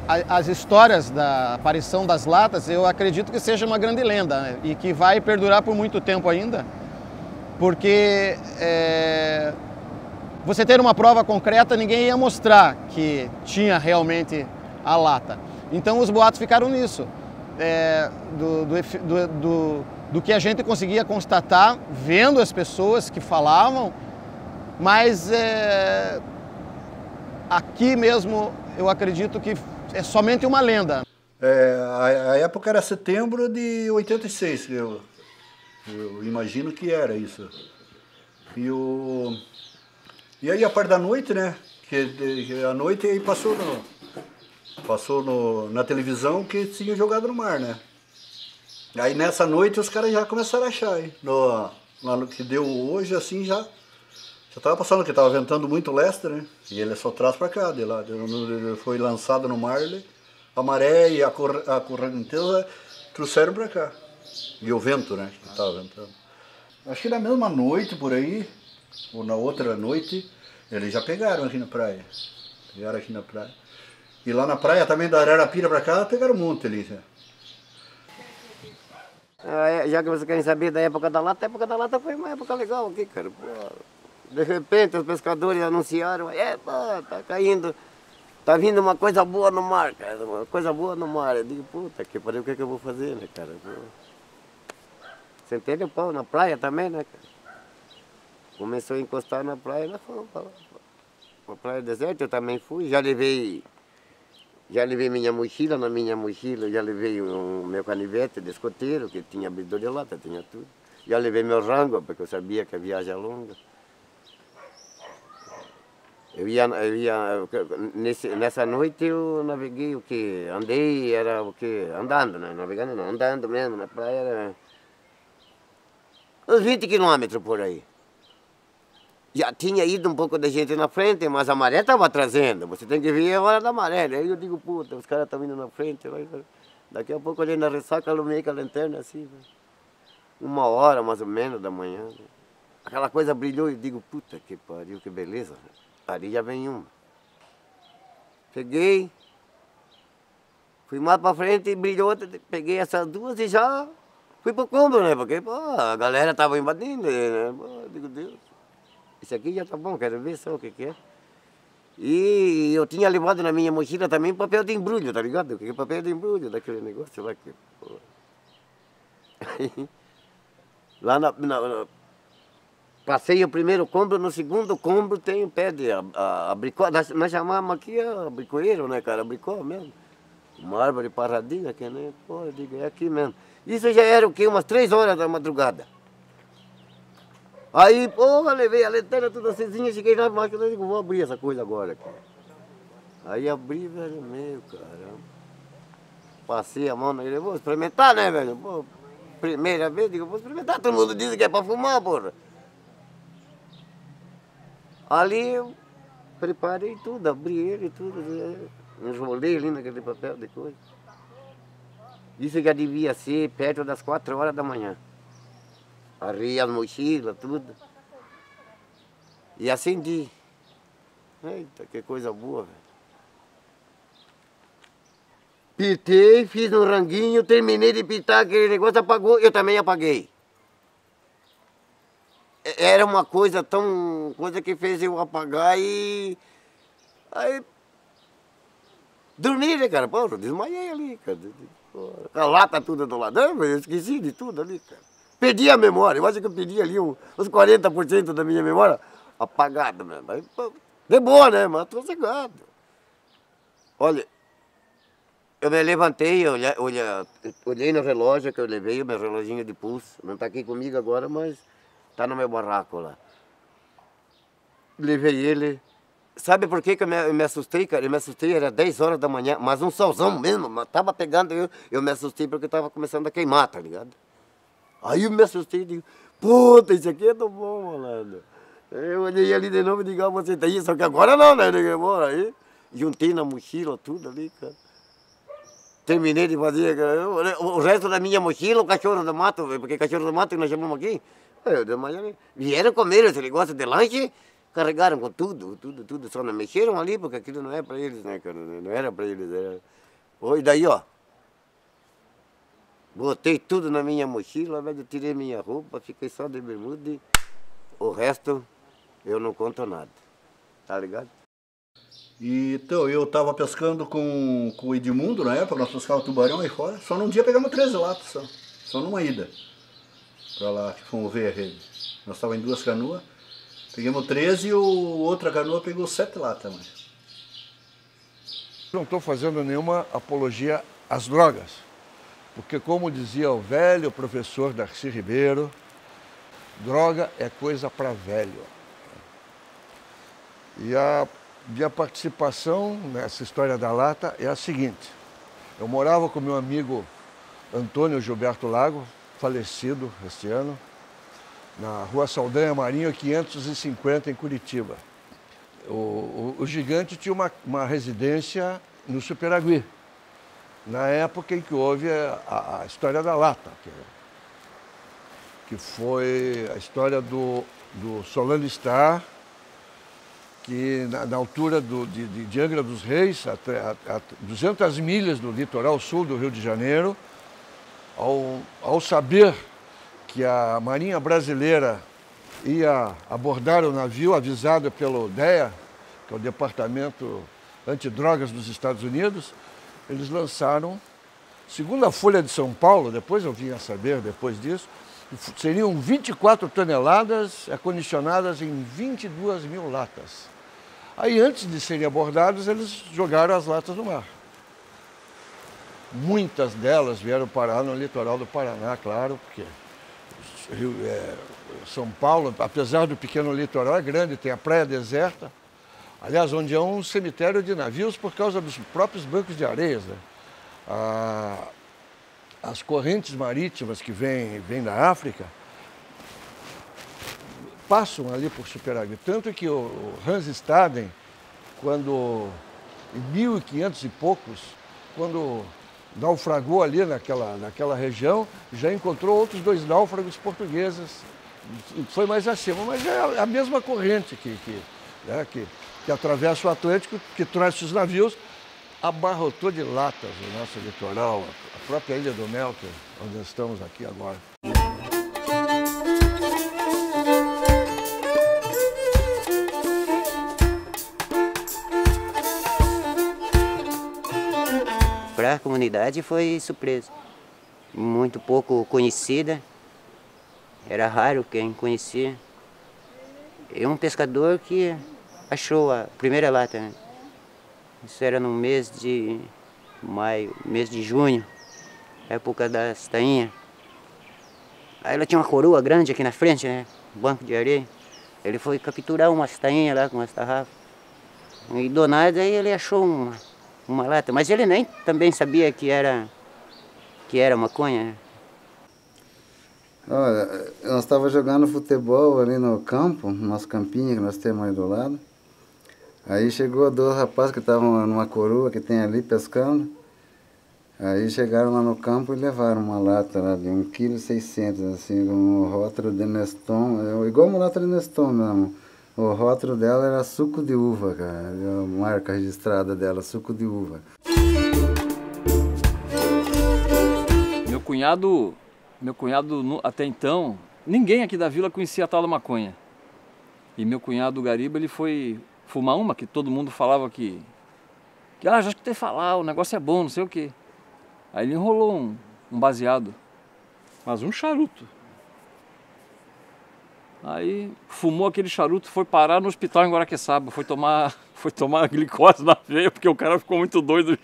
As histórias da aparição das latas, eu acredito que seja uma grande lenda, né? E que vai perdurar por muito tempo ainda, porque você ter uma prova concreta, ninguém ia mostrar que tinha realmente a lata. Então os boatos ficaram nisso, do que a gente conseguia constatar vendo as pessoas que falavam, mas aqui mesmo eu acredito que é somente uma lenda. A época era setembro de 86, eu imagino que era isso. E aí a parte da noite, né? Que a noite aí passou na televisão que tinha jogado no mar, né? Aí nessa noite os caras já começaram a achar, hein? No que deu hoje, assim, já tava passando, que tava ventando muito leste, né? E ele só traz pra cá, de lá. Ele foi lançado no mar, a maré e a correnteza trouxeram pra cá. E o vento, né? Que tava ventando. Acho que na mesma noite, por aí, ou na outra noite, eles já pegaram aqui na praia. Pegaram aqui na praia. E lá na praia também, da Ararapira pra cá, pegaram um monte ali. Já que vocês querem saber da época da lata, a época da lata foi uma época legal aqui, cara. Pô, de repente os pescadores anunciaram, pô, tá caindo, tá vindo uma coisa boa no mar, cara, uma coisa boa no mar. Eu digo, puta que pariu, o que é que eu vou fazer, né, cara? Pô. Sentei o pau na praia também, né, cara? Começou a encostar na praia, nós fomos pra praia deserta, eu também fui, já levei minha mochila, na minha mochila já levei o meu canivete de escoteiro, que tinha abridor de lata, tinha tudo. Já levei meu rango, porque eu sabia que a viagem é longa. Nessa noite eu naveguei o quê? Andei, era o quê? Andando, né? Navegando não, andando mesmo na praia, era uns 20 quilômetros por aí. Já tinha ido um pouco de gente na frente, mas a maré estava trazendo. Você tem que ver a hora da maré. Aí eu digo, puta, os caras estão indo na frente. Daqui a pouco ali na ressaca, alumiei com a lanterna assim. 1h mais ou menos da manhã. Aquela coisa brilhou e digo, puta que pariu, que beleza. Ali já vem uma. Peguei, fui mais para frente e brilhou outra. Peguei essas duas e já fui pro cômodo, né? Porque pô, a galera estava invadindo. Né? Pô, digo, Deus. Esse aqui já tá bom, quero ver só o que é. E eu tinha levado na minha mochila também papel de embrulho, tá ligado? Que papel de embrulho daquele negócio lá que... Lá passei o primeiro cômodo, no segundo cômodo tem o pé de abricó. Nós chamamos aqui abricoeiro, né, cara? Abricó mesmo. Uma árvore paradinha que nem... Pô, eu digo, é aqui mesmo. Isso já era o quê? Umas 3 horas da madrugada. Aí, porra, levei a lanterna toda acesinha, cheguei na máquina e digo, vou abrir essa coisa agora. Aí abri, velho, meu, caramba. Passei a mão nele, vou experimentar, né, velho? Pô, primeira vez, digo, vou experimentar, todo mundo diz que é pra fumar, porra. Ali eu preparei tudo, abri ele tudo, enrolei ali naquele papel de coisa. Isso já devia ser perto das 4 horas da manhã. Arrei as mochilas, tudo. E acendi. Eita, que coisa boa, velho. Pitei, fiz um ranguinho, terminei de pitar, aquele negócio apagou, eu também apaguei. Era uma coisa coisa que fez eu apagar e... Aí... Dormi, né, cara? Pô, desmaiei ali, cara. A lata toda do lado, eu esqueci de tudo ali, cara. Perdi a memória, eu acho que eu perdi ali uns 40% da minha memória apagada mesmo. Aí, de boa, né? Mas tô cegado. Olha, eu me levantei, olhei no relógio que eu levei, o meu reloginho de pulso. Não tá aqui comigo agora, mas tá no meu barraco lá. Levei ele. Sabe por que eu me assustei, cara? Eu me assustei, era 10 horas da manhã, mas um solzão mesmo, mas tava pegando, eu me assustei porque tava começando a queimar, tá ligado? Aí eu me assustei e digo, puta, isso aqui é tão bom, malandro. Eu olhei ali de novo e digo, você tá aí, só que agora não, né? Aí juntei na mochila tudo ali, cara. Terminei de fazer, cara. O resto da minha mochila, o cachorro do mato, porque cachorro do mato que nós chamamos aqui, eu de manhã, vieram comer esse negócio de lanche Carregaram com tudo, só não mexeram ali, porque aquilo não é para eles, né, cara? Não era para eles, era... E daí, ó, botei tudo na minha mochila, eu tirei minha roupa, fiquei só de bermuda e o resto eu não conto nada, tá ligado? Então, eu tava pescando com o Edmundo na época, nós pescávamos tubarão aí fora, só num dia pegamos 13 latas, só numa ida pra lá, que fomos ver a rede. Nós estávamos em 2 canoas, pegamos 13 e outra canoa pegou 7 latas. Mas... Não estou fazendo nenhuma apologia às drogas, porque como dizia o velho professor Darcy Ribeiro, droga é coisa para velho. E a minha participação nessa história da lata é a seguinte: eu morava com meu amigo Antônio Gilberto Lago, falecido este ano, na Rua Saldanha Marinho, 550, em Curitiba. O gigante tinha uma residência no Superagui, na época em que houve a história da lata, que foi a história do Solano Star, que na altura de Angra dos Reis, a 200 milhas do litoral sul do Rio de Janeiro, ao saber que a Marinha Brasileira ia abordar o navio, avisado pelo DEA, que é o Departamento Antidrogas dos Estados Unidos, eles lançaram, segundo a Folha de São Paulo, depois eu vim a saber depois disso, seriam 24 toneladas acondicionadas em 22 mil latas. Aí, antes de serem abordados, eles jogaram as latas no mar. Muitas delas vieram parar no litoral do Paraná, claro, porque São Paulo, apesar do pequeno litoral, é grande, tem a praia deserta. Aliás, onde é um cemitério de navios por causa dos próprios bancos de areias, né? As correntes marítimas que vêm da África passam ali por Superagui. Tanto que o Hans Staden, quando em 1500 e poucos, quando naufragou ali naquela região, já encontrou outros 2 náufragos portugueses. Foi mais acima, mas é a mesma corrente que atravessa o Atlântico, que traz os navios, abarrotou de latas o nosso litoral, a própria Ilha do Mel, onde estamos aqui agora. Para a comunidade foi surpresa, muito pouco conhecida, era raro quem conhecia. E um pescador que achou a primeira lata, né? Isso era no mês de maio, mês de junho, época das tainhas. Aí ela tinha uma coroa grande aqui na frente, né? Um banco de areia. Ele foi capturar umas tainhas lá com umas tarrafas. E do nada aí ele achou uma lata, mas ele nem também sabia que era maconha, né? Olha, nós estávamos jogando futebol ali no campo, nosso campinho que nós temos aí do lado. Aí chegou 2 rapazes que estavam numa coroa que tem ali pescando. Aí chegaram lá no campo e levaram uma lata lá de 1,6 kg, assim, com um rótulo de Neston, igual uma lata de Neston mesmo. O rótulo dela era suco de uva, cara, a marca registrada dela, suco de uva. Meu cunhado até então, ninguém aqui da vila conhecia a tal da maconha. E meu cunhado Gariba, ele foi fumar uma que todo mundo falava que já escutei falar, o negócio é bom, não sei o quê. Aí ele enrolou um baseado, mas um charuto. Aí fumou aquele charuto, foi parar no hospital em Guaraqueçaba, foi tomar glicose na veia, porque o cara ficou muito doido.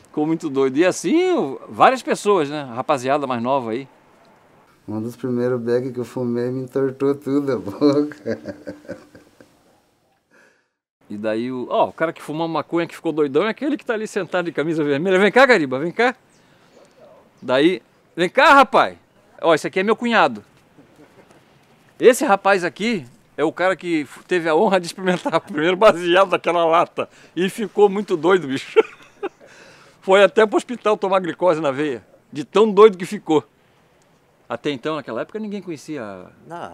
Ficou muito doido. E assim, várias pessoas, né? A rapaziada mais nova aí. Um dos primeiros bags que eu fumei me entortou tudo a boca. E daí o cara que fumou maconha, que ficou doidão, é aquele que tá ali sentado de camisa vermelha. Vem cá, Gariba, vem cá. Daí, vem cá, rapaz. Ó, esse aqui é meu cunhado. Esse rapaz aqui é o cara que teve a honra de experimentar o primeiro baseado daquela lata. E ficou muito doido, bicho. Foi até pro hospital tomar glicose na veia, de tão doido que ficou. Até então, naquela época, ninguém conhecia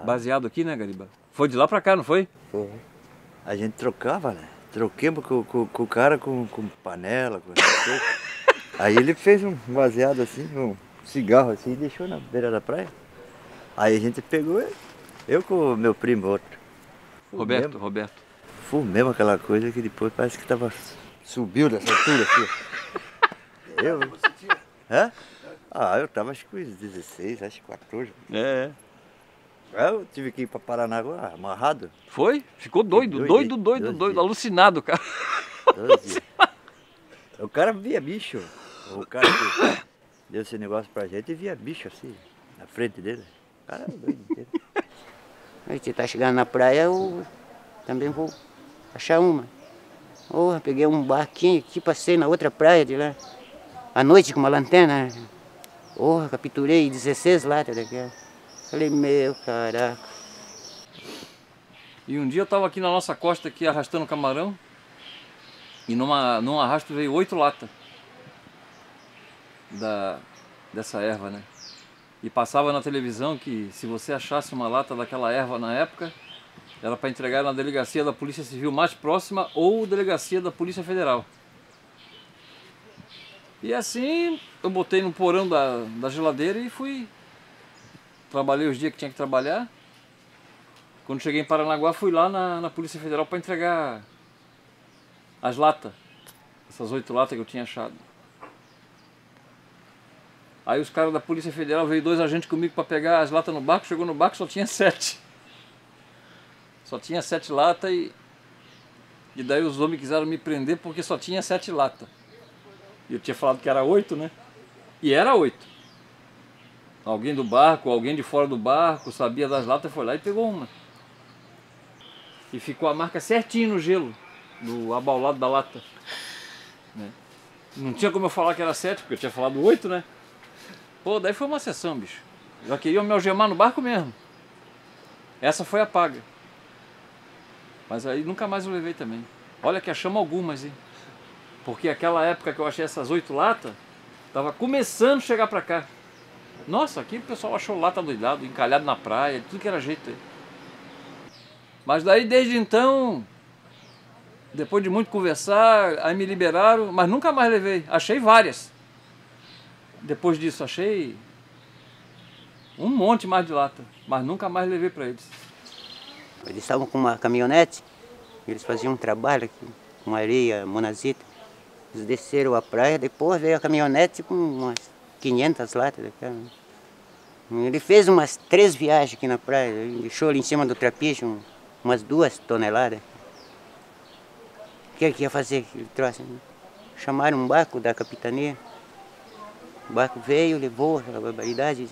baseado aqui, né, Gariba? Foi de lá pra cá, não foi? Foi. A gente trocava, né? Troquemos com o cara com panela, com coisa. Aí ele fez um baseado assim, um cigarro assim, e deixou na beira da praia. Aí a gente pegou ele, eu com o meu primo outro. Roberto. Fumemos aquela coisa que depois parece que subiu dessa altura assim. Eu? Hã? Eu tava acho que com uns 16, acho que 14. É. Eu tive que ir para Paranaguá amarrado. Foi? Ficou doido, alucinado, cara. 12. O cara via bicho. O cara que deu esse negócio pra gente via bicho assim, na frente dele. O cara era doido inteiro. A gente tá chegando na praia, eu também vou achar uma. Peguei um barquinho aqui, passei na outra praia de lá. À noite com uma lanterna. Capturei 16 latas daquela. Falei, meu caraca. E um dia eu tava aqui na nossa costa, aqui arrastando camarão. E num arrasto veio 8 latas. Dessa erva, né? E passava na televisão que se você achasse uma lata daquela erva na época, era para entregar na delegacia da Polícia Civil mais próxima ou delegacia da Polícia Federal. E assim eu botei no porão da geladeira e fui. Trabalhei os dias que tinha que trabalhar. Quando cheguei em Paranaguá, fui lá na Polícia Federal para entregar as latas. Essas 8 latas que eu tinha achado. Aí os caras da Polícia Federal, veio 2 agentes comigo para pegar as latas no barco, chegou no barco, só tinha 7. Só tinha 7 latas e daí os homens quiseram me prender porque só tinha 7 latas. E eu tinha falado que era 8, né? E era 8. Alguém do barco, alguém de fora do barco, sabia das latas, foi lá e pegou uma. E ficou a marca certinho no gelo, do abaulado da lata. Né? Não tinha como eu falar que era 7, porque eu tinha falado 8, né? Daí foi uma sessão, bicho. Já queriam me algemar no barco mesmo. Essa foi a paga. Mas aí nunca mais eu levei também. Olha que achamos algumas, hein? Porque aquela época que eu achei essas 8 latas, tava começando a chegar pra cá. Nossa, aqui o pessoal achou lata doidado, encalhado na praia, tudo que era jeito aí. Mas daí desde então, depois de muito conversar, aí me liberaram, mas nunca mais levei. Achei várias. Depois disso achei um monte mais de lata, mas nunca mais levei para eles. Eles estavam com uma caminhonete, eles faziam um trabalho aqui, com areia, monazita. Eles desceram a praia, depois veio a caminhonete com umas 500 latas daquela. Ele fez umas 3 viagens aqui na praia, ele deixou ali em cima do trapiche umas 2 toneladas. O que ele ia fazer? Ele trouxe, chamaram um barco da capitania. O barco veio, levou aquela barbaridade.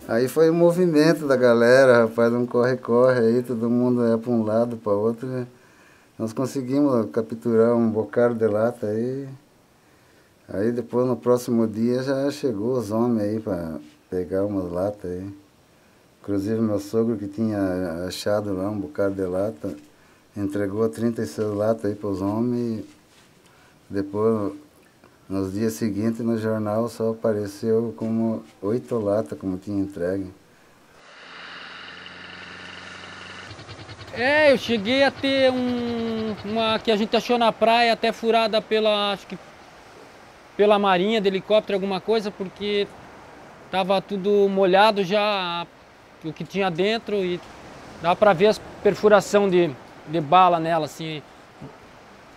Aí foi o movimento da galera, rapaz, um corre-corre aí, todo mundo ia para um lado, para outro. Né? Nós conseguimos capturar um bocado de lata aí. Aí depois no próximo dia já chegou os homens aí para pegar umas latas aí. Inclusive meu sogro que tinha achado lá um bocado de lata, entregou 36 latas aí para os homens. Depois, nos dias seguintes, no jornal só apareceu como 8 latas, como tinha entregue. Eu cheguei a ter uma que a gente achou na praia, até furada pela pela marinha, de helicóptero, alguma coisa, porque estava tudo molhado já, o que tinha dentro, e dá para ver as perfuração de bala nela, assim,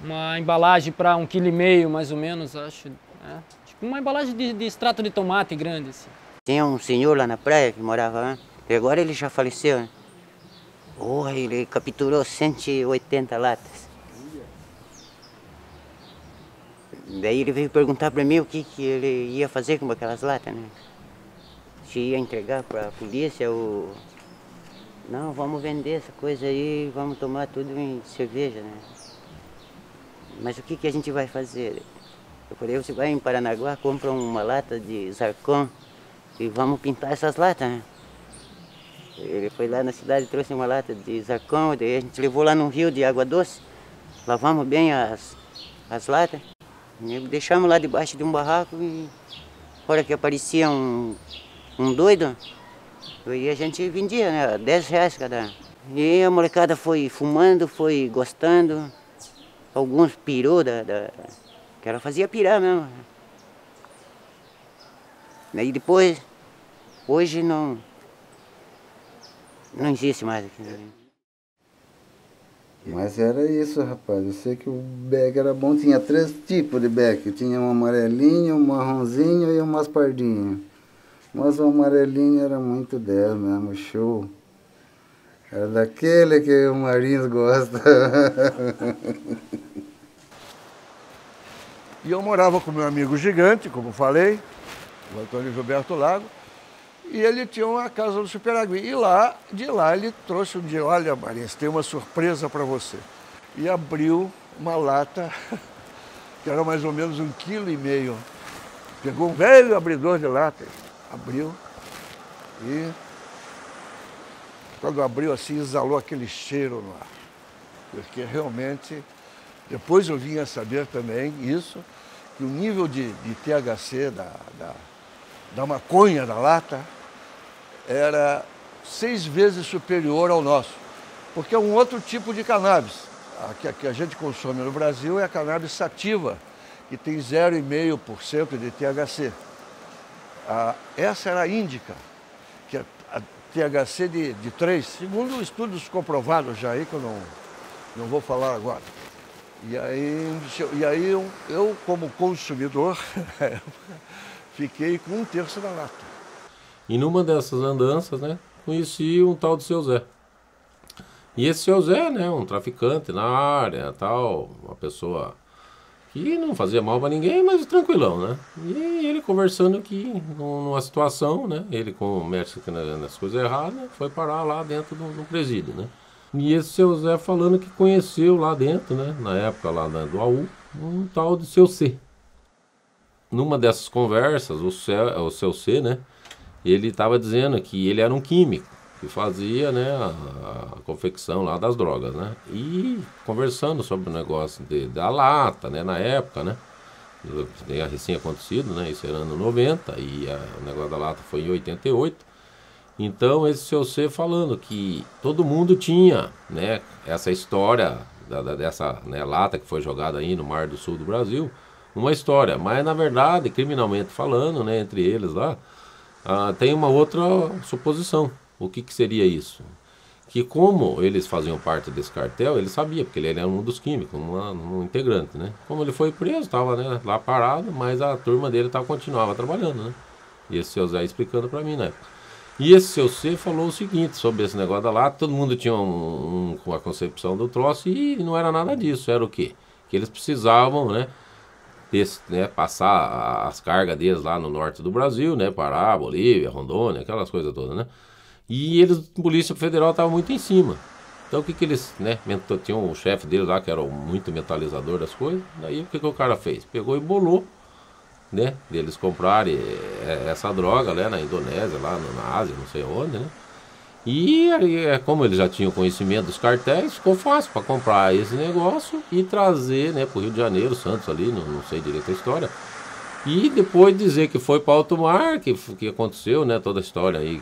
uma embalagem para 1,5 kg mais ou menos, acho. Tipo uma embalagem de extrato de tomate grande, assim. Tinha um senhor lá na praia que morava lá, e agora ele já faleceu, né? Oh, ele capturou 180 latas. Daí ele veio perguntar para mim o que ele ia fazer com aquelas latas, né? Se ia entregar para a polícia ou... Não, vamos vender essa coisa aí, vamos tomar tudo em cerveja, né? Mas o que a gente vai fazer? Eu falei, você vai em Paranaguá, compra uma lata de Zarcon e vamos pintar essas latas, né? Ele foi lá na cidade e trouxe uma lata de Zarcon, daí a gente levou lá num rio de água doce, lavamos bem as latas, e deixamos lá debaixo de um barraco e na hora que aparecia um doido, e a gente vendia, né, R$10 cada. E a molecada foi fumando, foi gostando, alguns pirou que ela fazia pirar mesmo. Daí depois, hoje não existe mais aqui. Mas era isso, rapaz. Eu sei que o beck era bom. Tinha 3 tipos de beck. Tinha um amarelinho, um marronzinho e um maspardinho. Mas o amarelinho era muito 10 mesmo, show. Era daquele que o Marins gosta. E eu morava com meu amigo Gigante, como falei, o Antônio Gilberto Lago, e ele tinha uma casa no Superagui. E de lá ele trouxe um dia, olha Marins, tem uma surpresa para você. E abriu uma lata, que era mais ou menos 1,5 kg. Pegou um velho abridor de lata, abriu e quando abriu assim, exalou aquele cheiro no ar. Porque realmente, depois eu vim a saber também isso, que o nível de THC da maconha da lata era 6 vezes superior ao nosso. Porque é um outro tipo de cannabis. A que a gente consome no Brasil é a cannabis sativa, que tem 0,5% de THC. Essa era a índica, que a THC de 3, segundo estudos comprovados já aí, que eu não vou falar agora. E aí eu como consumidor, fiquei com 1/3 da lata. E numa dessas andanças, né, conheci um tal de Seu Zé. E esse Seu Zé, né, um traficante na área, tal, uma pessoa que não fazia mal para ninguém, mas tranquilão, né? E ele conversando aqui numa situação, né, ele com o mestre nas coisas erradas, foi parar lá dentro do presídio, né? E esse Seu Zé falando que conheceu lá dentro, né, na época lá do AU, um tal de Seu C. Numa dessas conversas, o Seu C, né, ele estava dizendo que ele era um químico, que fazia, né, a confecção lá das drogas, né, e conversando sobre o negócio da lata, né, na época, né, tinha recém acontecido, né, isso era ano 90, e o negócio da lata foi em 88, então esse Seu C falando que todo mundo tinha, né, essa história dessa, né, lata que foi jogada aí no Mar do Sul do Brasil, uma história, mas na verdade, criminalmente falando, né, entre eles lá, tem uma outra suposição. O que seria isso? Que como eles faziam parte desse cartel, ele sabia, porque ele era um dos químicos, um integrante, né? Como ele foi preso, estava, né, lá parado, mas a turma dele continuava trabalhando, né? E esse Seu Zé explicando para mim, né? E esse Seu C falou o seguinte sobre esse negócio da lata, todo mundo tinha uma concepção do troço e não era nada disso, era o quê? Que eles precisavam, né, passar as cargas deles lá no norte do Brasil, né, Pará, Bolívia, Rondônia, aquelas coisas todas, né? E eles, a Polícia Federal estava muito em cima. Então o que eles, né, tinham o chefe deles lá, que era muito metalizador das coisas, daí o que o cara fez? Pegou e bolou, né, deles comprarem essa droga, né, na Indonésia, lá na Ásia, não sei onde, né? E aí, como eles já tinham conhecimento dos cartéis, ficou fácil para comprar esse negócio e trazer, né, para o Rio de Janeiro, Santos ali, não sei direito a história. E depois dizer que foi para alto mar, que aconteceu, né, toda a história aí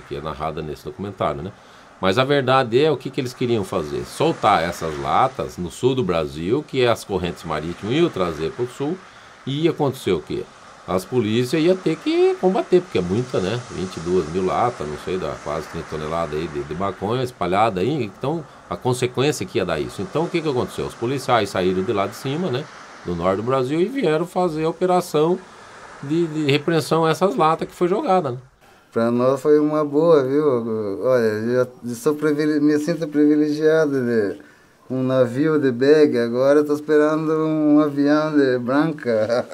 que é narrada nesse documentário, né? Mas a verdade é o que eles queriam fazer, soltar essas latas no sul do Brasil, que as correntes marítimas iam trazer para o sul, E ia acontecer o quê? As polícias iam ter que combater, porque é muita, né? 22 mil latas, não sei, dá quase 30 toneladas aí de maconha espalhada aí. Então, a consequência que ia dar isso. Então, o que aconteceu? Os policiais saíram de lá de cima, né? Do norte do Brasil e vieram fazer a operação de repreensão a essas latas que foi jogada, né? Para nós foi uma boa, viu? Olha, me sinto privilegiado de um navio de bag, agora estou esperando um avião de branca.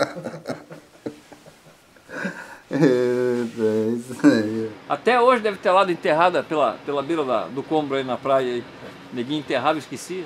É isso aí. Até hoje deve ter lado enterrada pela beira do Combro aí na praia. Aí. Neguinho enterrava e esquecia.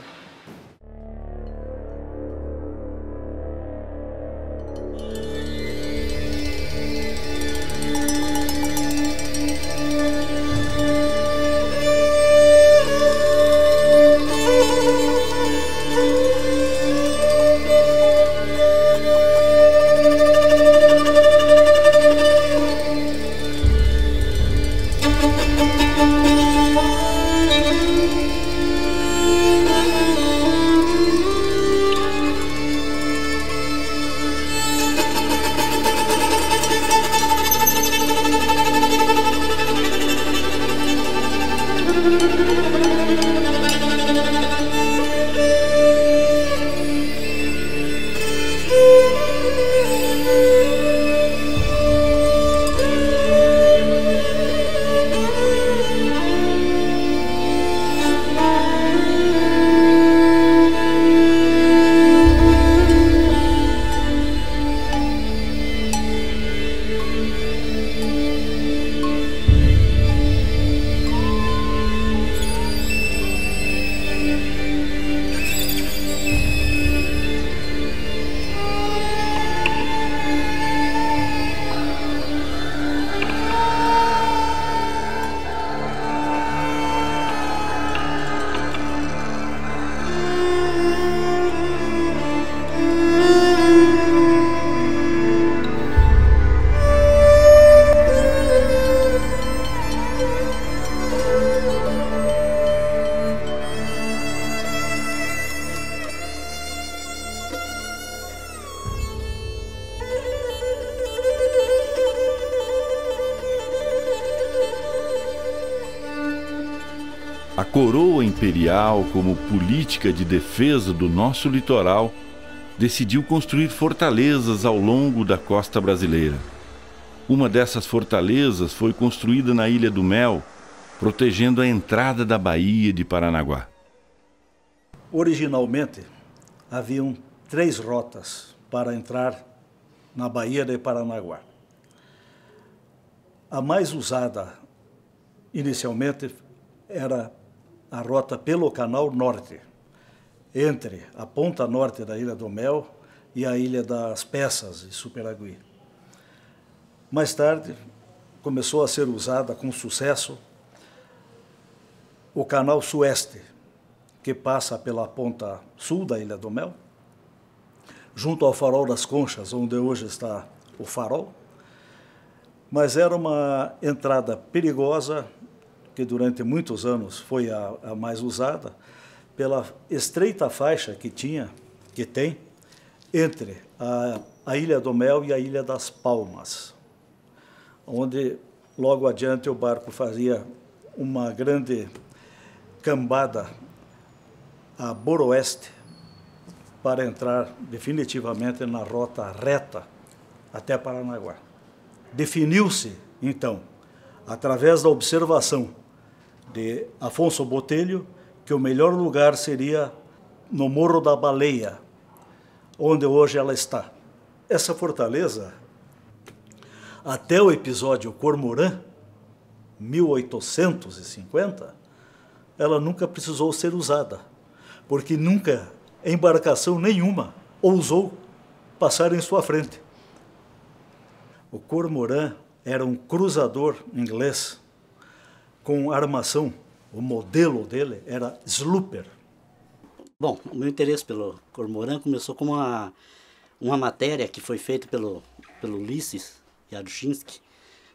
A coroa imperial, como política de defesa do nosso litoral, decidiu construir fortalezas ao longo da costa brasileira. Uma dessas fortalezas foi construída na Ilha do Mel, protegendo a entrada da Baía de Paranaguá. Originalmente, haviam 3 rotas para entrar na Baía de Paranaguá. A mais usada inicialmente era a rota pelo Canal Norte, entre a ponta norte da Ilha do Mel e a Ilha das Peças, e Superagui. Mais tarde, começou a ser usada com sucesso o Canal Sueste, que passa pela ponta sul da Ilha do Mel, junto ao Farol das Conchas, onde hoje está o farol, mas era uma entrada perigosa, que durante muitos anos foi a mais usada, pela estreita faixa que tem, entre a Ilha do Mel e a Ilha das Palmas, onde logo adiante o barco fazia uma grande cambada a boroeste para entrar definitivamente na rota reta até Paranaguá. Definiu-se, então, através da observação de Afonso Botelho, que o melhor lugar seria no Morro da Baleia, onde hoje ela está. Essa fortaleza, até o episódio Cormorã, 1850, ela nunca precisou ser usada, porque nunca embarcação nenhuma ousou passar em sua frente. O Cormorã era um cruzador inglês com armação, o modelo dele era Slooper. Bom, o meu interesse pelo Cormorã começou com uma matéria que foi feita pelo Ulisses Yadushinsky,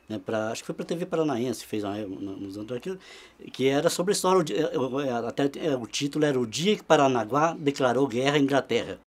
né, acho que foi para a TV Paranaense, fez nos anos daquilo, que era sobre a história, até o título era O Dia que Paranaguá Declarou Guerra à Inglaterra.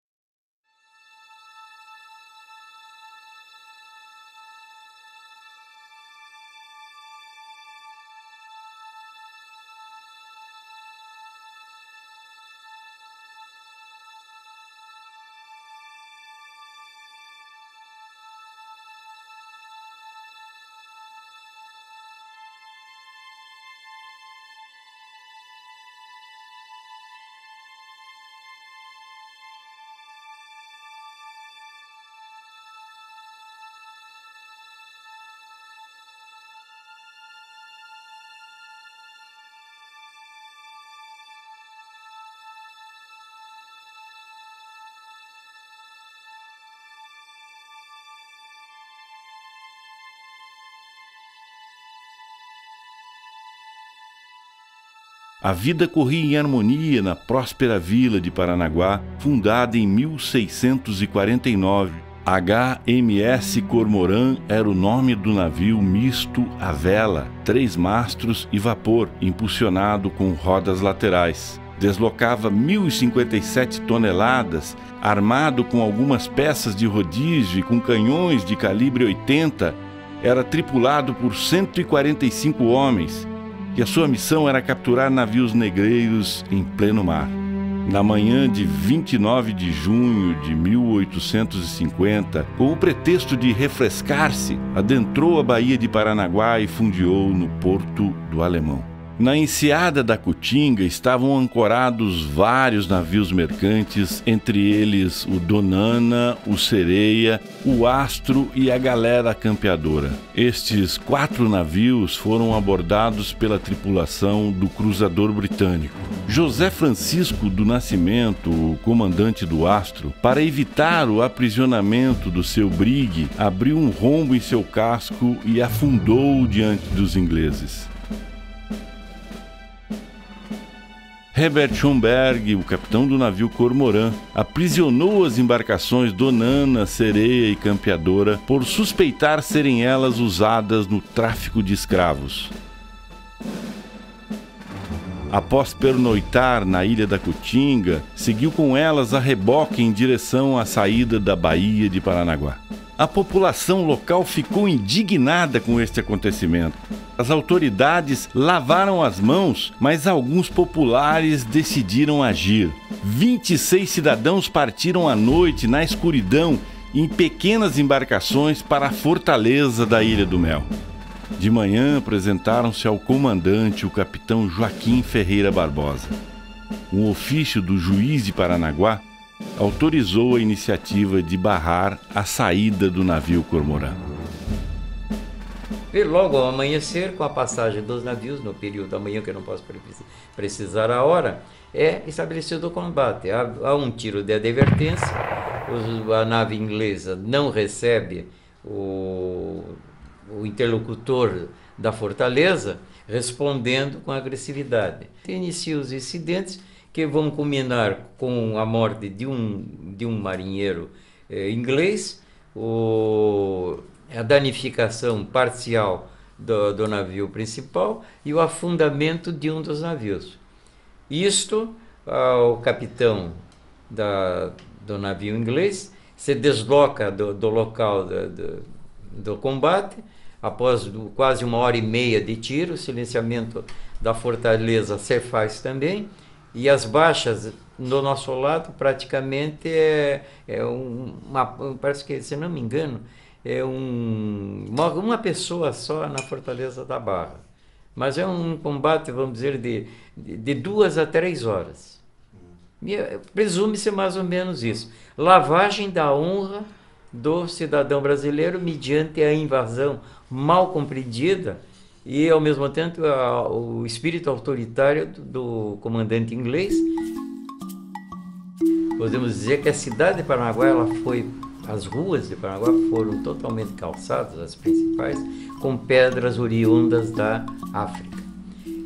A vida corria em harmonia na próspera vila de Paranaguá, fundada em 1649. HMS Cormorã era o nome do navio misto a vela, 3 mastros e vapor, impulsionado com rodas laterais. Deslocava 1.057 toneladas, armado com algumas peças de rodízio e com canhões de calibre 80, era tripulado por 145 homens, e a sua missão era capturar navios negreiros em pleno mar. Na manhã de 29 de junho de 1850, com o pretexto de refrescar-se, adentrou a Baía de Paranaguá e fundeou no Porto do Alemão. Na enseada da Cutinga estavam ancorados vários navios mercantes, entre eles o Donana, o Sereia, o Astro e a Galera Campeadora. Estes 4 navios foram abordados pela tripulação do cruzador britânico. José Francisco do Nascimento, o comandante do Astro, para evitar o aprisionamento do seu brigue, abriu um rombo em seu casco e afundou diante dos ingleses. Herbert Schomberg, o capitão do navio Cormorã, aprisionou as embarcações Donana, Sereia e Campeadora por suspeitar serem elas usadas no tráfico de escravos. Após pernoitar na ilha da Cutinga, seguiu com elas a reboque em direção à saída da Baía de Paranaguá. A população local ficou indignada com este acontecimento. As autoridades lavaram as mãos, mas alguns populares decidiram agir. 26 cidadãos partiram à noite, na escuridão, em pequenas embarcações para a fortaleza da Ilha do Mel. De manhã apresentaram-se ao comandante, o capitão Joaquim Ferreira Barbosa. Um ofício do juiz de Paranaguá autorizou a iniciativa de barrar a saída do navio Cormorã. E logo ao amanhecer, com a passagem dos navios, no período da manhã, que eu não posso precisar a hora, é estabelecido o combate. Há um tiro de advertência, a nave inglesa não recebe o interlocutor da fortaleza, respondendo com agressividade. Inicia os incidentes que vão culminar com a morte de um marinheiro inglês, a danificação parcial do navio principal e o afundamento de um dos navios. Isto, o capitão do navio inglês se desloca do local do combate, após quase 1h30 de tiro. O silenciamento da fortaleza se faz também, e as baixas do nosso lado praticamente parece que, se não me engano, uma pessoa só na Fortaleza da Barra. Mas é um combate, vamos dizer, de 2 a 3 horas. Presume-se mais ou menos isso. Lavagem da honra do cidadão brasileiro mediante a invasão mal compreendida e, ao mesmo tempo, o espírito autoritário do comandante inglês. Podemos dizer que a cidade de Paranaguá, as ruas de Paranaguá foram totalmente calçadas, as principais, com pedras oriundas da África.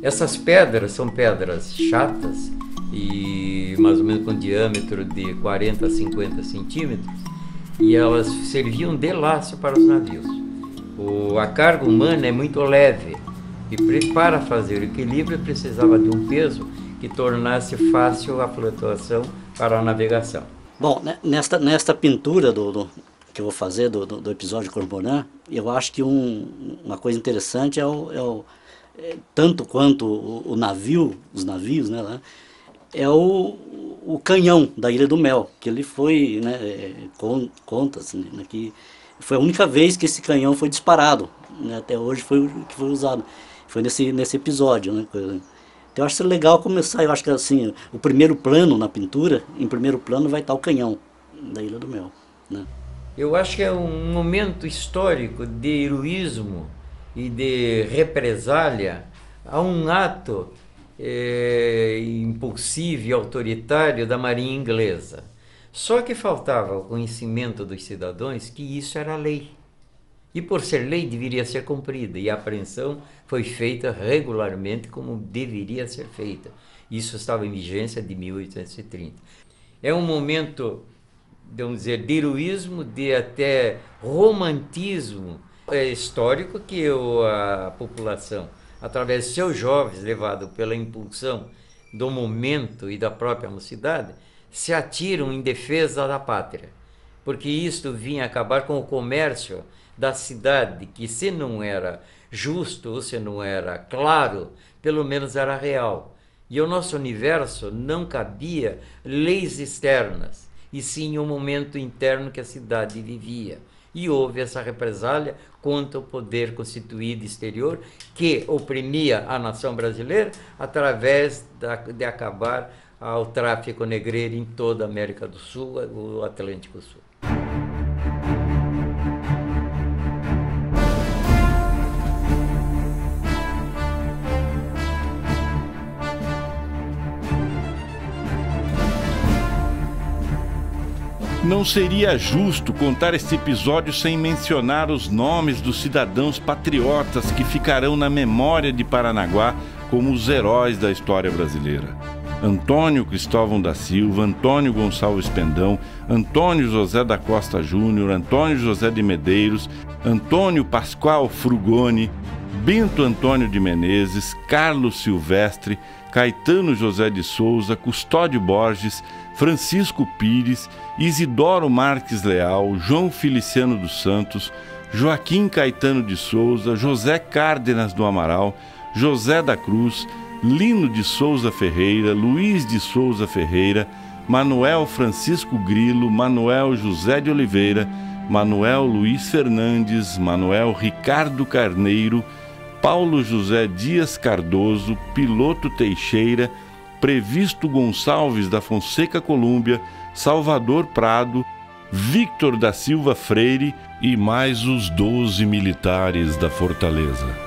Essas pedras são pedras chatas e mais ou menos com diâmetro de 40 a 50 centímetros, e elas serviam de laço para os navios. A carga humana é muito leve e para fazer o equilíbrio precisava de um peso que tornasse fácil a flutuação para a navegação. Bom, nesta pintura que eu vou fazer do episódio Cormorã, eu acho que uma coisa interessante tanto quanto os navios, né, é o canhão da Ilha do Mel, que ele foi, né, conta-se, né, que foi a única vez que esse canhão foi disparado, né, até hoje foi o que foi usado, foi nesse episódio, né. Então eu acho legal começar, eu acho que assim, o primeiro plano na pintura, em primeiro plano vai estar o canhão da Ilha do Mel, né. Eu acho que é um momento histórico de heroísmo e de represália a um ato impulsivo e autoritário da Marinha Inglesa. Só que faltava o conhecimento dos cidadãos que isso era lei. E por ser lei, deveria ser cumprida. E a apreensão foi feita regularmente como deveria ser feita. Isso estava em vigência de 1830. É um momento, vamos dizer, de heroísmo, de até romantismo histórico que a população, através de seus jovens, levado pela impulsão do momento e da própria mocidade, se atiram em defesa da pátria. Porque isto vinha acabar com o comércio da cidade, que se não era justo, ou se não era claro, pelo menos era real. E o nosso universo não cabia leis externas, e sim o momento interno que a cidade vivia. E houve essa represália contra o poder constituído exterior, que oprimia a nação brasileira através de acabar ao tráfico negreiro em toda a América do Sul, o Atlântico Sul. Não seria justo contar este episódio sem mencionar os nomes dos cidadãos patriotas que ficarão na memória de Paranaguá como os heróis da história brasileira. Antônio Cristóvão da Silva, Antônio Gonçalves Pendão, Antônio José da Costa Júnior, Antônio José de Medeiros, Antônio Pascoal Frugoni, Bento Antônio de Menezes, Carlos Silvestre, Caetano José de Souza, Custódio Borges, Francisco Pires, Isidoro Marques Leal, João Feliciano dos Santos, Joaquim Caetano de Souza, José Cárdenas do Amaral, José da Cruz, Lino de Souza Ferreira, Luiz de Souza Ferreira, Manuel Francisco Grilo, Manuel José de Oliveira, Manuel Luiz Fernandes, Manuel Ricardo Carneiro, Paulo José Dias Cardoso, Piloto Teixeira, Previsto Gonçalves da Fonseca Colúmbia, Salvador Prado, Victor da Silva Freire e mais os 12 militares da Fortaleza.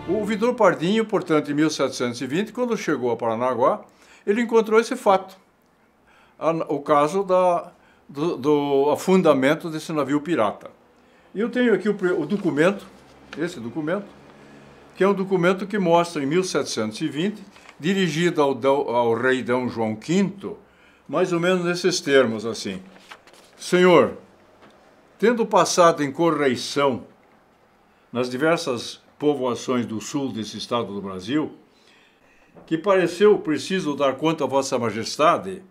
O Vidor Pardinho, portanto, em 1720, quando chegou a Paranaguá, ele encontrou esse fato, o caso do afundamento desse navio pirata. E eu tenho aqui o documento, esse documento, que é um documento que mostra, em 1720, dirigido ao rei Dom João V, mais ou menos nesses termos, assim: Senhor, tendo passado em correição nas diversas povoações do sul desse estado do Brasil, que pareceu preciso dar conta a vossa majestade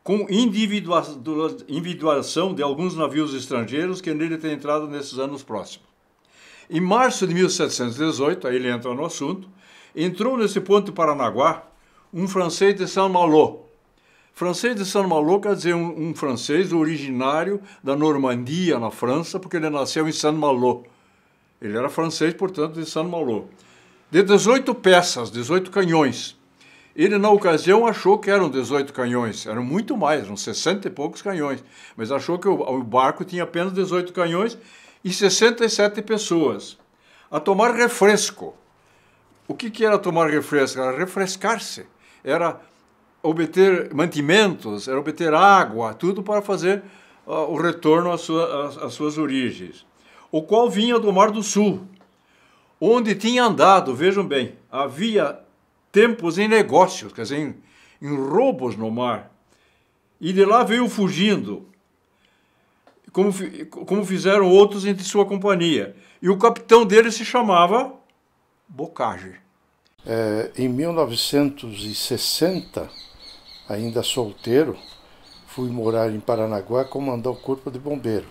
com individuação de alguns navios estrangeiros que nele têm entrado nesses anos próximos. Em março de 1718, aí ele entra no assunto, entrou nesse ponto de Paranaguá um francês de Saint-Malo. Francês de Saint-Malo quer dizer um francês originário da Normandia, na França, porque ele nasceu em Saint-Malo. Ele era francês, portanto, de Saint-Malo. De 18 peças, 18 canhões. Ele, na ocasião, achou que eram 18 canhões. Eram muito mais, eram 60 e poucos canhões. Mas achou que o barco tinha apenas 18 canhões e 67 pessoas. A tomar refresco. O que era tomar refresco? Era refrescar-se. Era obter mantimentos, era obter água, tudo para fazer o retorno às suas origens. O qual vinha do Mar do Sul, onde tinha andado, vejam bem, havia tempos em negócios, quer dizer, em roubos no mar, e de lá veio fugindo, como fizeram outros entre sua companhia, e o capitão dele se chamava Bocage. Em 1960, ainda solteiro, fui morar em Paranaguá comandar o Corpo de Bombeiro.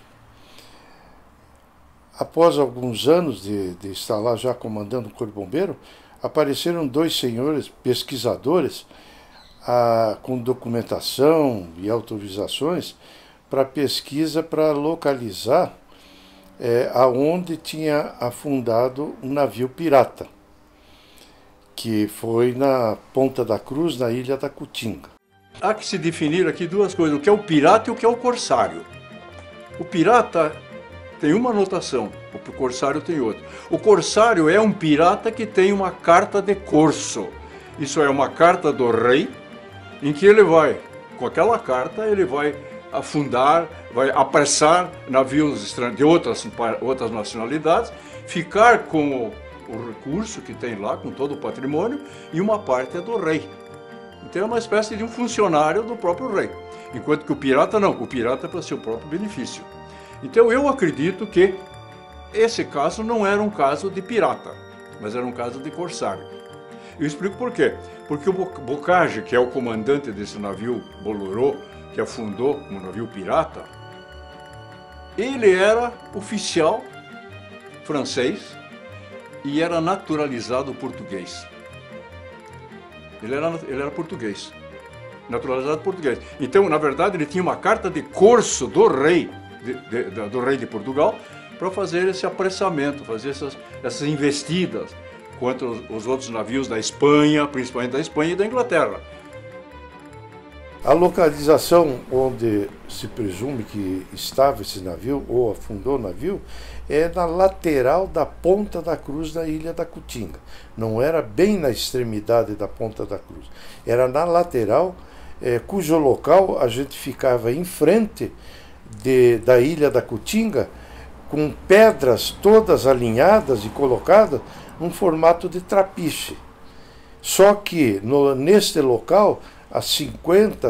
Após alguns anos de estar lá já comandando o Corpo Bombeiro, apareceram dois senhores pesquisadores com documentação e autorizações para pesquisa para localizar aonde tinha afundado um navio pirata. que foi na Ponta da Cruz, na Ilha da Cutinga. Há que se definir aqui duas coisas, o que é o pirata e o que é o corsário. O pirata tem uma notação, o corsário tem outra. O corsário é um pirata que tem uma carta de corso. Isso é uma carta do rei, em que ele vai, com aquela carta, ele vai afundar, vai apressar navios de outras nacionalidades, ficar com o recurso que tem lá, com todo o patrimônio, e uma parte é do rei. Então é uma espécie de um funcionário do próprio rei. Enquanto que o pirata não, o pirata é para seu próprio benefício. Então eu acredito que esse caso não era um caso de pirata, mas era um caso de corsário. Eu explico por quê. Porque o Bocage, que é o comandante desse navio Bolorô, que afundou um navio pirata, ele era oficial francês e era naturalizado português. Ele era português, naturalizado português. Então, na verdade, ele tinha uma carta de corso do rei de Portugal para fazer esse apressamento, fazer essas investidas contra os outros navios da Espanha, principalmente da Espanha e da Inglaterra. A localização onde se presume que estava esse navio, ou afundou o navio, é na lateral da Ponta da Cruz, na Ilha da Cutinga. Não era bem na extremidade da Ponta da Cruz. Era na lateral, cujo local a gente ficava em frente da Ilha da Cutinga, com pedras todas alinhadas e colocadas num formato de trapiche. Só que neste local,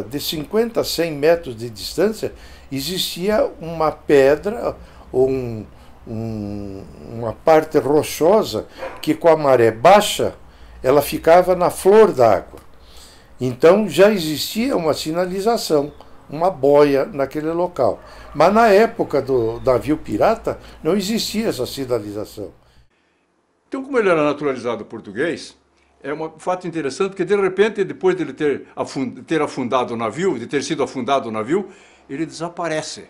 de 50 a 100 metros de distância, existia uma pedra ou uma parte rochosa que, com a maré baixa, ela ficava na flor d'água. Então já existia uma sinalização, uma boia naquele local. Mas na época do navio pirata não existia essa sinalização. Então, como ele era naturalizado português, é um fato interessante, porque de repente, depois de ele ter afundado o navio, de ter sido afundado o navio, ele desaparece.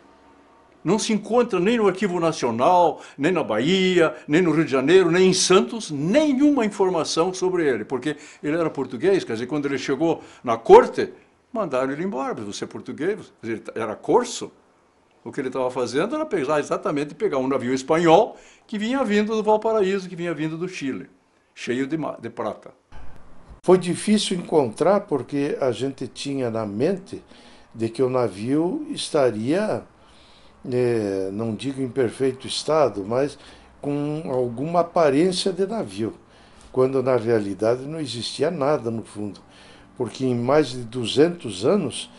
Não se encontra nem no Arquivo Nacional, nem na Bahia, nem no Rio de Janeiro, nem em Santos, nenhuma informação sobre ele, porque ele era português, quer dizer, quando ele chegou na corte, mandaram ele embora. Você é português, ele era corso. O que ele estava fazendo era exatamente pegar um navio espanhol que vinha vindo do Valparaíso, que vinha vindo do Chile, cheio de prata. Foi difícil encontrar porque a gente tinha na mente de que o navio estaria, não digo em perfeito estado, mas com alguma aparência de navio, quando na realidade não existia nada no fundo. Porque em mais de 200 anos,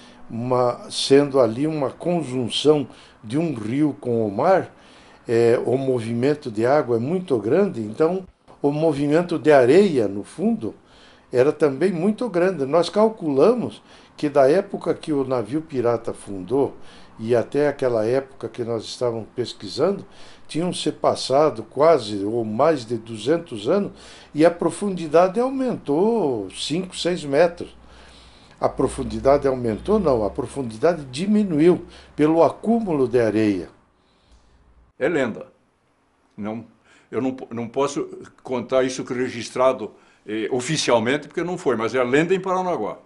sendo ali uma conjunção de um rio com o mar, o movimento de água é muito grande, então o movimento de areia no fundo era também muito grande. Nós calculamos que da época que o navio pirata afundou e até aquela época que nós estávamos pesquisando, tinham se passado quase ou mais de 200 anos e a profundidade aumentou 5, 6 metros. A profundidade aumentou? Não, a profundidade diminuiu pelo acúmulo de areia. É lenda. Eu não posso contar isso registrado oficialmente, porque não foi, mas é a lenda em Paranaguá.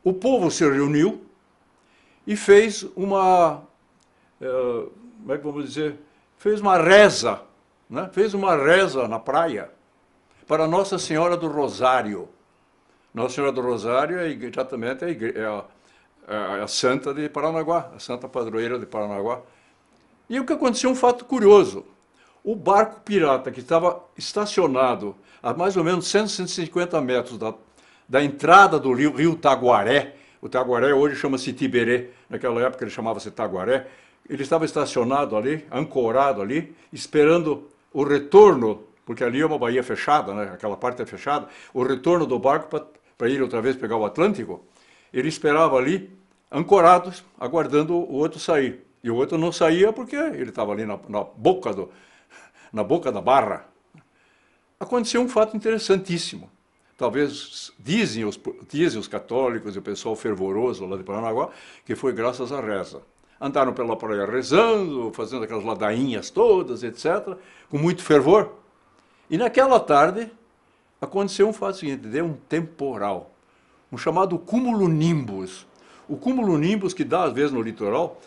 O povo se reuniu e fez uma, como é que vamos dizer, fez uma reza, né? Fez uma reza na praia para Nossa Senhora do Rosário. Nossa Senhora do Rosário é exatamente a santa de Paranaguá, a santa padroeira de Paranaguá. E o que aconteceu, um fato curioso. O barco pirata que estava estacionado a mais ou menos 150 metros da entrada do rio Taguaré, o Taguaré hoje chama-se Tiberê, naquela época ele chamava-se Taguaré, ele estava estacionado ali, ancorado ali, esperando o retorno, porque ali é uma baía fechada, né? Aquela parte é fechada, o retorno do barco para ir outra vez pegar o Atlântico. Ele esperava ali, ancorado, aguardando o outro sair. E o outro não saía porque ele estava ali na boca da barra. Aconteceu um fato interessantíssimo. Talvez dizem os católicos e o pessoal fervoroso lá de Paranaguá que foi graças à reza. Andaram pela praia rezando, fazendo aquelas ladainhas todas, etc., com muito fervor. E naquela tarde aconteceu um fato seguinte, deu um temporal, um chamado cumulonimbus. O cumulonimbus que dá às vezes no litoral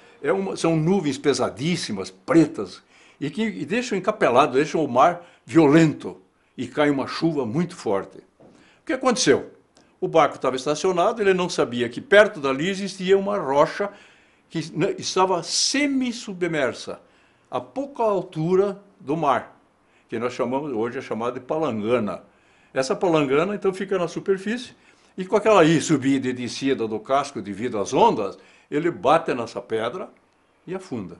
são nuvens pesadíssimas, pretas, e que deixam encapelado, deixam o mar violento e cai uma chuva muito forte. O que aconteceu? O barco estava estacionado, ele não sabia que perto dali existia uma rocha que estava semi-submersa, a pouca altura do mar, que nós chamamos hoje é chamada de palangana. Essa palangana então fica na superfície e com aquela subida e descida do casco devido às ondas, ele bate nessa pedra e afunda.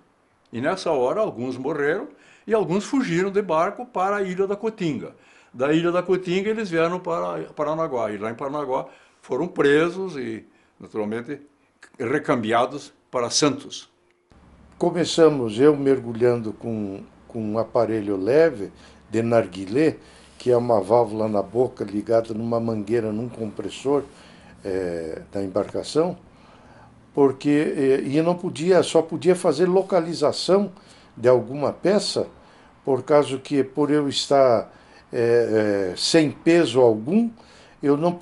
E nessa hora alguns morreram e alguns fugiram de barco para a Ilha da Cotinga. Da Ilha da Cotinga eles vieram para Paranaguá e lá em Paranaguá foram presos e naturalmente recambiados para Santos. Começamos eu mergulhando com um aparelho leve de narguilé, que é uma válvula na boca ligada numa mangueira, num compressor da embarcação, porque e não podia, só podia fazer localização de alguma peça, por causa que por eu estar sem peso algum, eu não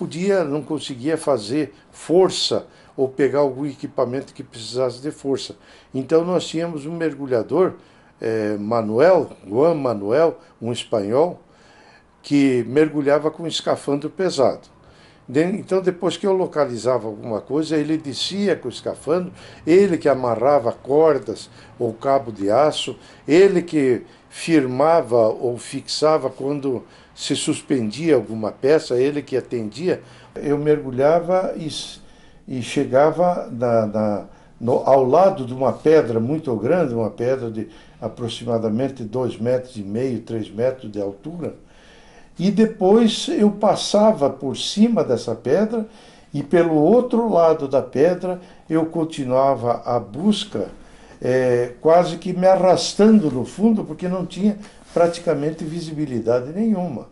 conseguia fazer força ou pegar algum equipamento que precisasse de força. Então nós tínhamos um mergulhador, Juan Manuel, um espanhol, que mergulhava com um escafandro pesado. Então depois que eu localizava alguma coisa, ele descia com o escafandro, ele que amarrava cordas ou cabo de aço, ele que firmava ou fixava quando se suspendia alguma peça, ele que atendia. Eu mergulhava e chegava ao lado de uma pedra muito grande, uma pedra de aproximadamente 2,5 metros, 3 metros de altura, e depois eu passava por cima dessa pedra e pelo outro lado da pedra eu continuava a busca, quase que me arrastando no fundo, porque não tinha praticamente visibilidade nenhuma.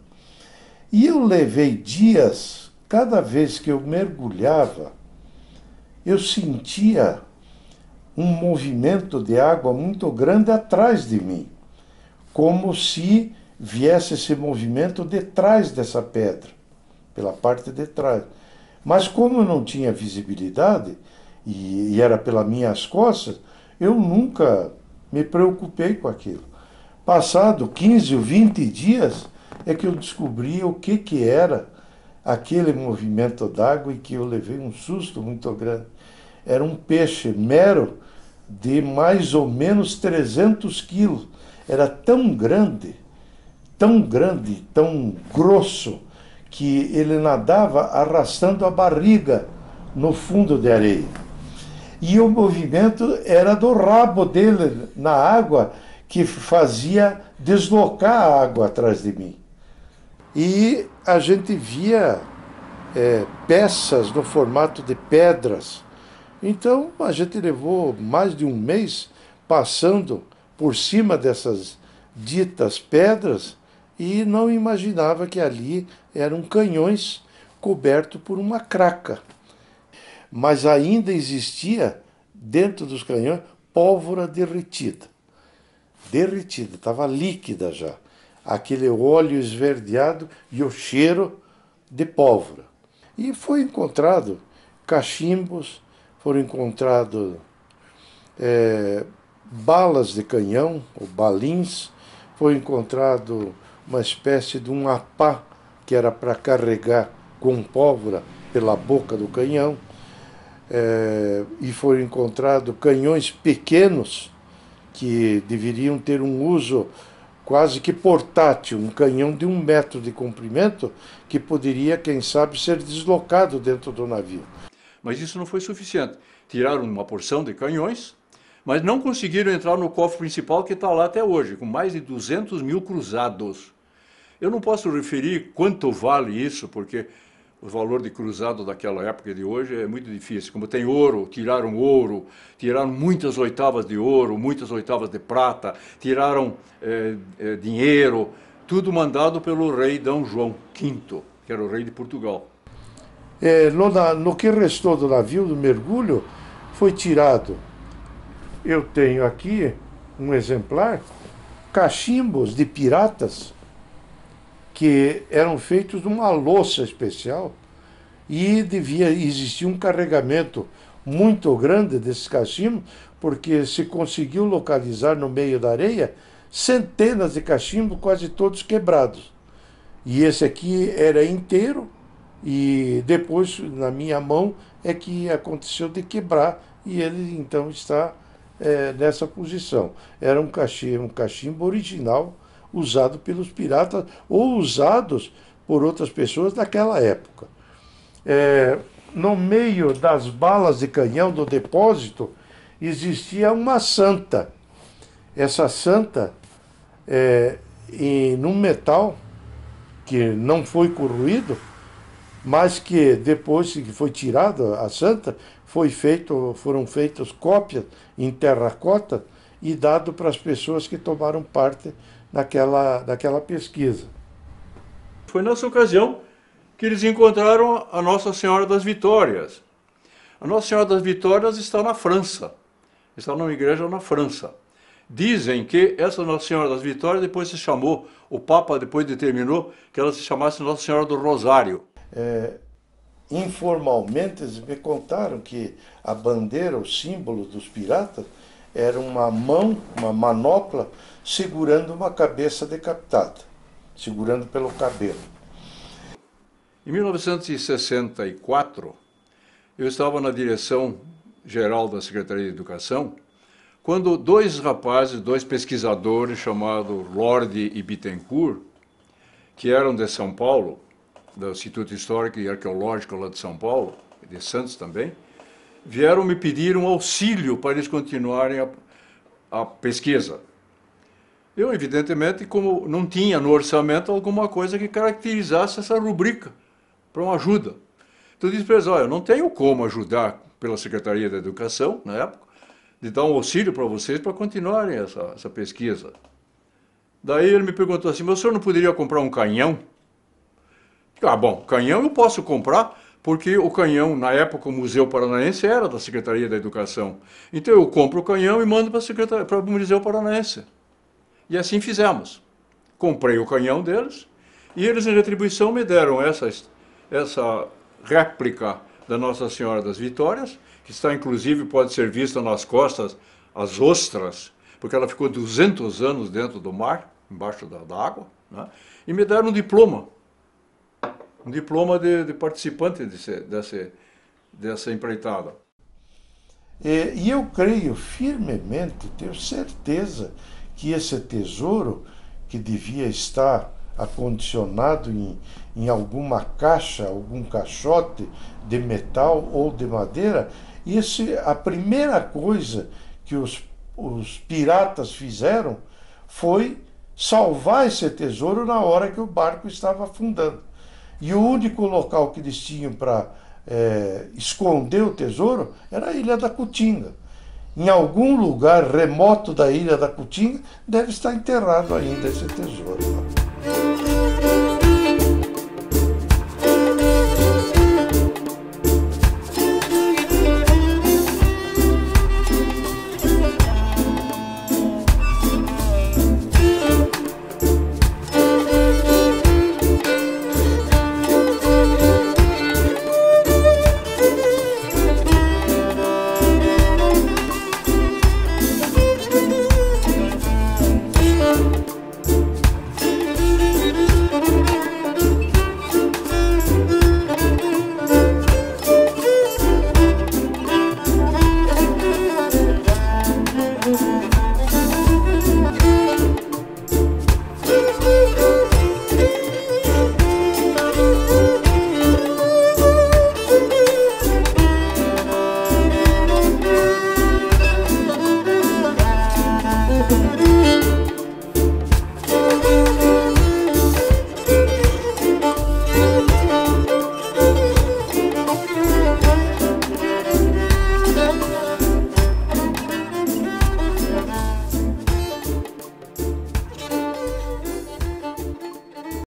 E eu levei dias, cada vez que eu mergulhava, eu sentia um movimento de água muito grande atrás de mim, como se viesse esse movimento de trás dessa pedra, pela parte de trás. Mas como eu não tinha visibilidade, e era pelas minhas costas, eu nunca me preocupei com aquilo. Passado 15 ou 20 dias, é que eu descobri o que era aquele movimento d'água e que eu levei um susto muito grande. Era um peixe mero de mais ou menos 300 quilos. Era tão grande, tão grosso, que ele nadava arrastando a barriga no fundo de areia. E o movimento era do rabo dele na água, que fazia deslocar a água atrás de mim. E a gente via peças no formato de pedras. Então a gente levou mais de um mês passando por cima dessas ditas pedras e não imaginava que ali eram canhões cobertos por uma craca. Mas ainda existia dentro dos canhões pólvora derretida. Derretida, estava líquida já. Aquele óleo esverdeado e o cheiro de pólvora. E foi encontrado cachimbos, foram encontrados balas de canhão, ou balins, foi encontrado uma espécie de um apá, que era para carregar com pólvora pela boca do canhão, e foram encontrados canhões pequenos, que deveriam ter um uso quase que portátil, um canhão de 1 metro de comprimento, que poderia, quem sabe, ser deslocado dentro do navio. Mas isso não foi suficiente. Tiraram uma porção de canhões, mas não conseguiram entrar no cofre principal, que está lá até hoje, com mais de 200 mil cruzados. Eu não posso referir quanto vale isso, porque o valor de cruzado daquela época e de hoje é muito difícil. Como tem ouro, tiraram muitas oitavas de ouro, muitas oitavas de prata, tiraram dinheiro, tudo mandado pelo rei D. João V, que era o rei de Portugal. No que restou do navio, do mergulho, foi tirado. Eu tenho aqui um exemplar, cachimbos de piratas, que eram feitos de uma louça especial e devia existir um carregamento muito grande desses cachimbos, porque se conseguiu localizar no meio da areia centenas de cachimbos, quase todos quebrados. E esse aqui era inteiro, e depois, na minha mão, é que aconteceu de quebrar, e ele então está nessa posição. Era um cachimbo original, usado pelos piratas, ou usados por outras pessoas daquela época. No meio das balas de canhão do depósito, existia uma santa. Essa santa, num metal que não foi corroído, mas que depois que foi tirada a santa, foram feitas cópias em terracota e dado para as pessoas que tomaram parte naquela pesquisa. Foi nessa ocasião que eles encontraram a Nossa Senhora das Vitórias. A Nossa Senhora das Vitórias está na França, está numa igreja na França. Dizem que essa Nossa Senhora das Vitórias depois se chamou, o Papa depois determinou que ela se chamasse Nossa Senhora do Rosário. Informalmente, eles me contaram que a bandeira, o símbolo dos piratas, era uma mão, uma manopla, segurando uma cabeça decapitada, segurando pelo cabelo. Em 1964, eu estava na direção geral da Secretaria de Educação, quando dois pesquisadores chamados Lorde e Bittencourt, que eram de São Paulo, do Instituto Histórico e Arqueológico lá de São Paulo, de Santos também, vieram me pedir um auxílio para eles continuarem a pesquisa. Eu, evidentemente, como não tinha no orçamento alguma coisa que caracterizasse essa rubrica para uma ajuda. Então eu disse para eles, olha, eu não tenho como ajudar pela Secretaria da Educação, na época, de dar um auxílio para vocês para continuarem essa pesquisa. Daí ele me perguntou assim, mas o senhor não poderia comprar um canhão? Ah, bom, canhão eu posso comprar, porque o canhão, na época, o Museu Paranaense era da Secretaria da Educação. Então eu compro o canhão e mando para o Museu Paranaense. E assim fizemos. Comprei o canhão deles, e eles, em retribuição, me deram essa réplica da Nossa Senhora das Vitórias, que está, inclusive, pode ser vista nas costas, as ostras, porque ela ficou 200 anos dentro do mar, embaixo da água, né? E me deram um diploma de participante dessa empreitada. E eu creio firmemente, tenho certeza, que esse tesouro, que devia estar acondicionado em alguma caixa, algum caixote de metal ou de madeira, a primeira coisa que os piratas fizeram foi salvar esse tesouro na hora que o barco estava afundando. E o único local que eles tinham para esconder o tesouro era a Ilha da Cutinga. Em algum lugar remoto da Ilha da Cutinga deve estar enterrado ainda esse tesouro.